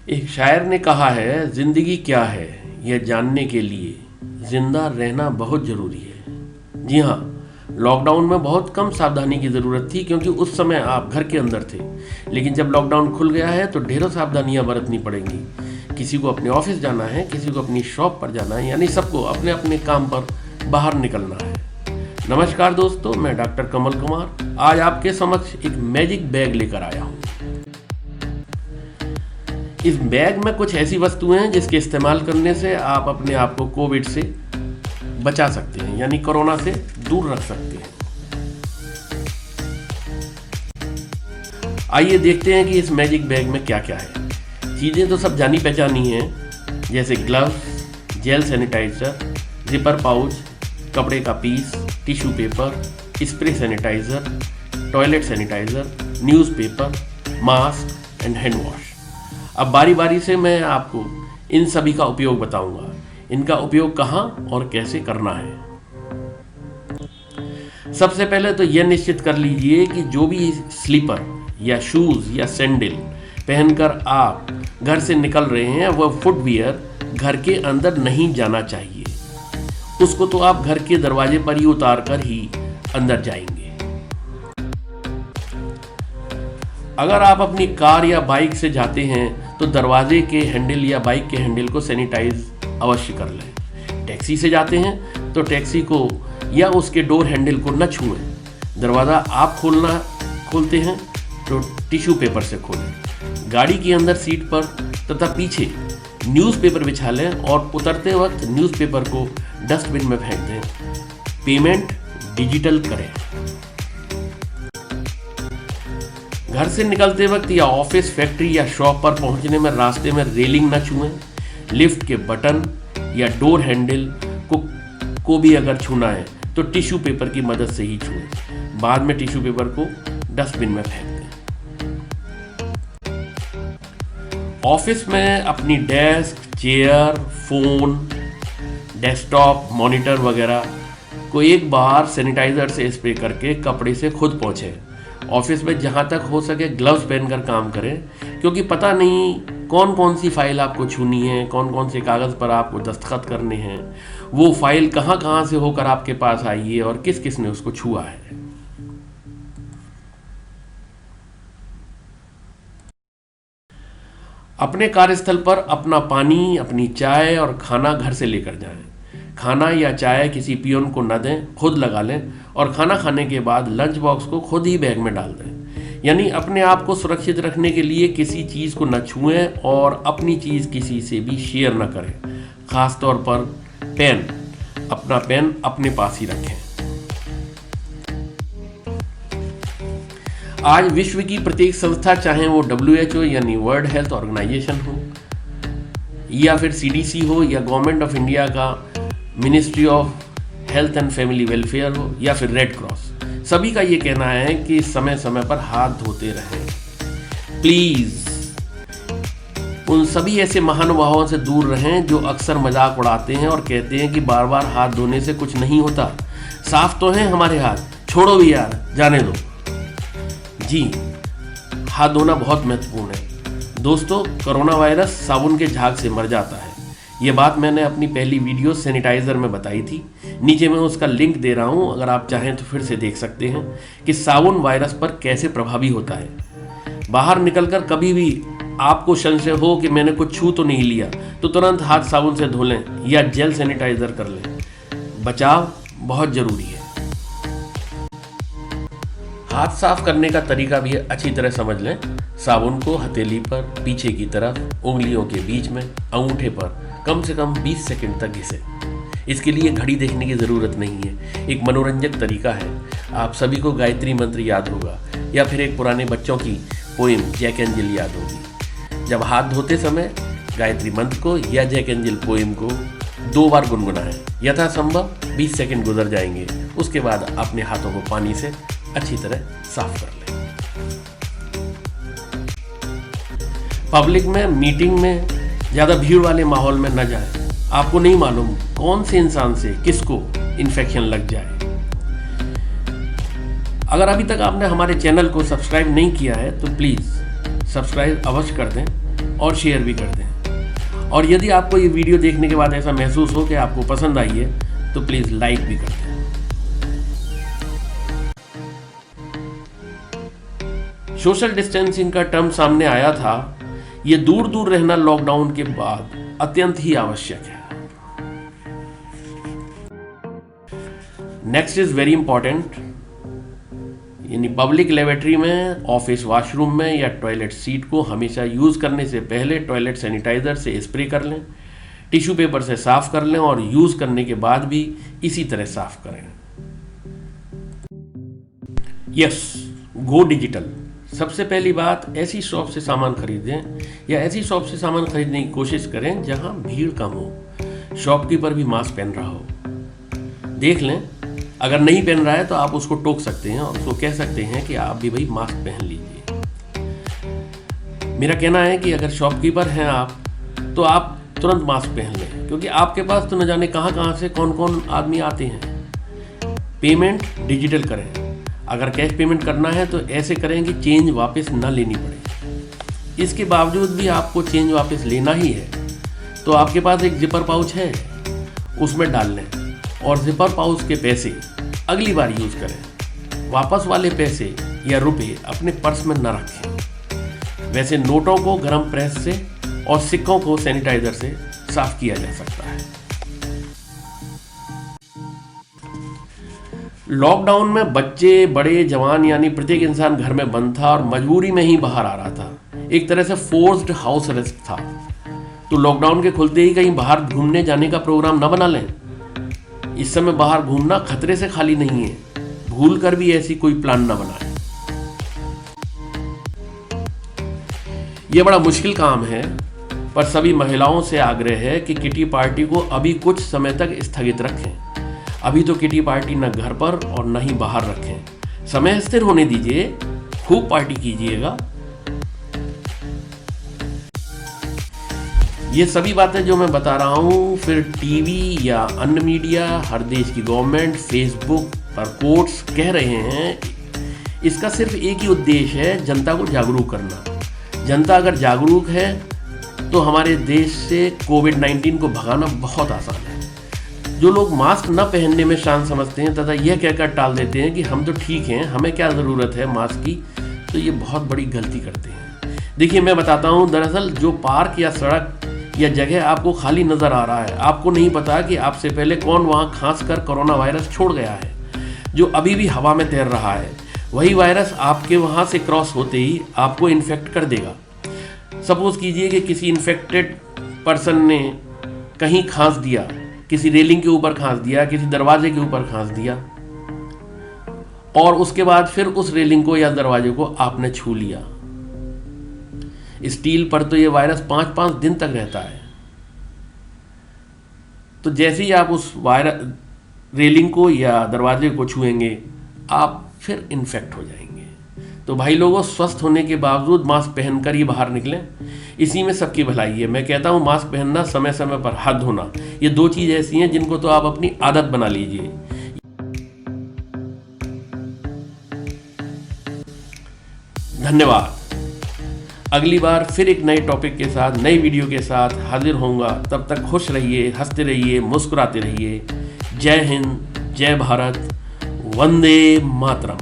एक शायर ने कहा है, जिंदगी क्या है यह जानने के लिए जिंदा रहना बहुत जरूरी है। जी हाँ, लॉकडाउन में बहुत कम सावधानी की ज़रूरत थी क्योंकि उस समय आप घर के अंदर थे। लेकिन जब लॉकडाउन खुल गया है तो ढेरों सावधानियां बरतनी पड़ेंगी। किसी को अपने ऑफिस जाना है, किसी को अपनी शॉप पर जाना है, यानी सबको अपने अपने काम पर बाहर निकलना है। नमस्कार दोस्तों, मैं डॉक्टर कमल कुमार आज आपके समक्ष एक मैजिक बैग लेकर आया हूँ। इस बैग में कुछ ऐसी वस्तुएं हैं जिसके इस्तेमाल करने से आप अपने आप को कोविड से बचा सकते हैं, यानी कोरोना से दूर रख सकते हैं। आइए देखते हैं कि इस मैजिक बैग में क्या क्या है। चीज़ें तो सब जानी पहचानी हैं, जैसे gloves, gel sanitiser, zipper pouch, कपड़े का piece, tissue paper, spray sanitiser, toilet sanitiser, newspaper, mask and hand wash. अब बारी बारी से मैं आपको इन सभी का उपयोग बताऊंगा। इनका उपयोग कहाँ और कैसे करना है। सबसे पहले तो यह निश्चित कर लीजिए कि जो भी स्लीपर या शूज या सैंडल पहनकर आप घर से निकल रहे हैं वह फुटवियर घर के अंदर नहीं जाना चाहिए। उसको तो आप घर के दरवाजे पर ही उतार कर ही अंदर जाएंगे। अगर आप अपनी कार या बाइक से जाते हैं तो दरवाजे के हैंडल या बाइक के हैंडल को सैनिटाइज अवश्य कर लें। टैक्सी से जाते हैं तो टैक्सी को या उसके डोर हैंडल को न छुएं। दरवाज़ा आप खोलते हैं तो टिश्यू पेपर से खोलें। गाड़ी के अंदर सीट पर तथा पीछे न्यूज़पेपर बिछा लें और उतरते वक्त न्यूज़पेपर को डस्टबिन में फेंक दें। पेमेंट डिजिटल करें। घर से निकलते वक्त या ऑफिस, फैक्ट्री या शॉप पर पहुंचने में रास्ते में रेलिंग न छुएं। लिफ्ट के बटन या डोर हैंडल को भी अगर छूना है तो टिश्यू पेपर की मदद से ही छुएं। बाद में टिश्यू पेपर को डस्टबिन में फेंक दें। ऑफिस में अपनी desk, chair, phone, desktop, monitor वगैरह को एक बार सैनिटाइजर से स्प्रे करके कपड़े से खुद पोंछें। ऑफिस में जहाँ तक हो सके ग्लव्स पहनकर काम करें, क्योंकि पता नहीं कौन कौन सी फाइल आपको छूनी है, कौन कौन से कागज़ पर आपको दस्तखत करने हैं, वो फाइल कहाँ कहाँ से होकर आपके पास आई है और किस किस ने उसको छुआ है। अपने कार्यस्थल पर अपना पानी, अपनी चाय और खाना घर से लेकर जाएं। खाना या चाय किसी पियोन को न दें, खुद लगा लें और खाना खाने के बाद लंच बॉक्स को खुद ही बैग में डाल दें। यानी अपने आप को सुरक्षित रखने के लिए किसी चीज़ को न छुएं और अपनी चीज़ किसी से भी शेयर न करें। खास तौर पर पेन, अपना पेन अपने पास ही रखें। आज विश्व की प्रत्येक संस्था, चाहे वो WHO यानी वर्ल्ड हेल्थ ऑर्गेनाइजेशन हो या फिर CDC हो या गवर्नमेंट ऑफ इंडिया का ministry of health and family welfare हो या फिर रेड क्रॉस, सभी का ये कहना है कि समय समय पर हाथ धोते रहें। प्लीज उन सभी ऐसे महानुभावों से दूर रहें जो अक्सर मजाक उड़ाते हैं और कहते हैं कि बार बार हाथ धोने से कुछ नहीं होता, साफ तो हैं हमारे हाथ, छोड़ो भी यार, जाने दो। जी, हाथ धोना बहुत महत्वपूर्ण है दोस्तों। कोरोना वायरस साबुन के झाग से मर जाता है। ये बात मैंने अपनी पहली वीडियो सैनिटाइजर में बताई थी। नीचे मैं उसका लिंक दे रहा हूँ, अगर आप चाहें तो फिर से देख सकते हैं कि साबुन वायरस पर कैसे प्रभावी होता है। बाहर निकलकर कभी भी आपको संशय हो कि मैंने कुछ छू तो नहीं लिया, तो तुरंत हाथ साबुन से धो लें या जेल सैनिटाइजर कर लें। बचाव बहुत जरूरी है। हाथ साफ करने का तरीका भी अच्छी तरह समझ लें। साबुन को हथेली पर पीछे की तरफ, उंगलियों के बीच में, अंगूठे पर कम से कम 20 सेकंड तक घिसे। इसके लिए घड़ी देखने की ज़रूरत नहीं है, एक मनोरंजक तरीका है। आप सभी को गायत्री मंत्र याद होगा या फिर एक पुराने बच्चों की पोएम जैक एंड जिल याद होगी। जब हाथ धोते समय गायत्री मंत्र को या जैक एंड जिल पोएम को 2 बार गुनगुनाएं। यथासंभव 20 सेकंड गुजर जाएंगे। उसके बाद अपने हाथों को पानी से अच्छी तरह साफ कर लें। पब्लिक में, मीटिंग में, ज़्यादा भीड़ वाले माहौल में न जाएं। आपको नहीं मालूम कौन से इंसान से किसको इन्फेक्शन लग जाए। अगर अभी तक आपने हमारे चैनल को सब्सक्राइब नहीं किया है तो प्लीज़ सब्सक्राइब अवश्य कर दें और शेयर भी कर दें। और यदि आपको ये वीडियो देखने के बाद ऐसा महसूस हो कि आपको पसंद आई है तो प्लीज़ लाइक भी कर दें। सोशल डिस्टेंसिंग का टर्म सामने आया था, ये दूर दूर रहना लॉकडाउन के बाद अत्यंत ही आवश्यक है। नेक्स्ट इज वेरी इंपॉर्टेंट, यानी पब्लिक लेबोरेटरी में, ऑफिस वॉशरूम में या टॉयलेट सीट को हमेशा यूज़ करने से पहले टॉयलेट सैनिटाइज़र से स्प्रे कर लें, टिश्यू पेपर से साफ कर लें और यूज़ करने के बाद भी इसी तरह साफ करें। यस, गो डिजिटल। सबसे पहली बात, ऐसी शॉप से सामान खरीदें या ऐसी शॉप से सामान खरीदने की कोशिश करें जहां भीड़ कम हो, शॉपकीपर भी मास्क पहन रहा हो। देख लें, अगर नहीं पहन रहा है तो आप उसको टोक सकते हैं और उसको कह सकते हैं कि आप भी भाई मास्क पहन लीजिए। मेरा कहना है कि अगर शॉपकीपर हैं आप तो आप तुरंत मास्क पहन लें, क्योंकि आपके पास तो न जाने कहाँ से कौन कौन आदमी आते हैं। पेमेंट डिजिटल करें, अगर कैश पेमेंट करना है तो ऐसे करें कि चेंज वापस ना लेनी पड़े। इसके बावजूद भी आपको चेंज वापस लेना ही है तो आपके पास एक जिपर पाउच है, उसमें डाल लें और जिपर पाउच के पैसे अगली बार यूज़ करें। वापस वाले पैसे या रुपए अपने पर्स में न रखें। वैसे नोटों को गर्म प्रेस से और सिक्कों को सैनिटाइजर से साफ किया जा सकता है। लॉकडाउन में बच्चे, बड़े, जवान यानी प्रत्येक इंसान घर में बंद था और मजबूरी में ही बाहर आ रहा था। एक तरह से फोर्स्ड हाउस अरेस्ट था। तो लॉकडाउन के खुलते ही कहीं बाहर घूमने जाने का प्रोग्राम न बना लें। इस समय बाहर घूमना खतरे से खाली नहीं है, भूल कर भी ऐसी कोई प्लान न बनाएं। यह बड़ा मुश्किल काम है, पर सभी महिलाओं से आग्रह है कि किटी पार्टी को अभी कुछ समय तक स्थगित रखें। अभी तो किटी पार्टी न घर पर और न ही बाहर रखें। समय स्थिर होने दीजिए, खूब पार्टी कीजिएगा। ये सभी बातें जो मैं बता रहा हूँ, फिर टीवी या अन्य मीडिया, हर देश की गवर्नमेंट, फेसबुक पर कोट्स कह रहे हैं, इसका सिर्फ एक ही उद्देश्य है, जनता को जागरूक करना। जनता अगर जागरूक है तो हमारे देश से कोविड-19 को भगाना बहुत आसान है। जो लोग मास्क न पहनने में शान समझते हैं तथा यह कहकर टाल देते हैं कि हम तो ठीक हैं, हमें क्या ज़रूरत है मास्क की, तो ये बहुत बड़ी गलती करते हैं। देखिए, मैं बताता हूँ, दरअसल जो पार्क या सड़क या जगह आपको खाली नज़र आ रहा है, आपको नहीं पता कि आपसे पहले कौन वहाँ खांस कर कोरोना वायरस छोड़ गया है, जो अभी भी हवा में तैर रहा है। वही वायरस आपके वहाँ से क्रॉस होते ही आपको इन्फेक्ट कर देगा। सपोज कीजिए कि किसी इन्फेक्टेड पर्सन ने कहीं खांस दिया, किसी रेलिंग के ऊपर खांस दिया, किसी दरवाजे के ऊपर खांस दिया, और उसके बाद फिर उस रेलिंग को या दरवाजे को आपने छू लिया। स्टील पर तो ये वायरस 5-5 दिन तक रहता है। तो जैसे ही आप उस रेलिंग को या दरवाजे को छुएंगे, आप फिर इन्फेक्ट हो जाएंगे। तो भाई लोगों, स्वस्थ होने के बावजूद मास्क पहनकर ही बाहर निकलें, इसी में सबकी भलाई है। मैं कहता हूँ, मास्क पहनना, समय समय पर हाथ धोना, ये दो चीज़ ऐसी हैं जिनको तो आप अपनी आदत बना लीजिए। धन्यवाद। अगली बार फिर एक नए टॉपिक के साथ, नई वीडियो के साथ हाजिर होऊंगा। तब तक खुश रहिए, हंसते रहिए, मुस्कुराते रहिए। जय हिंद, जय भारत, वंदे मातरम।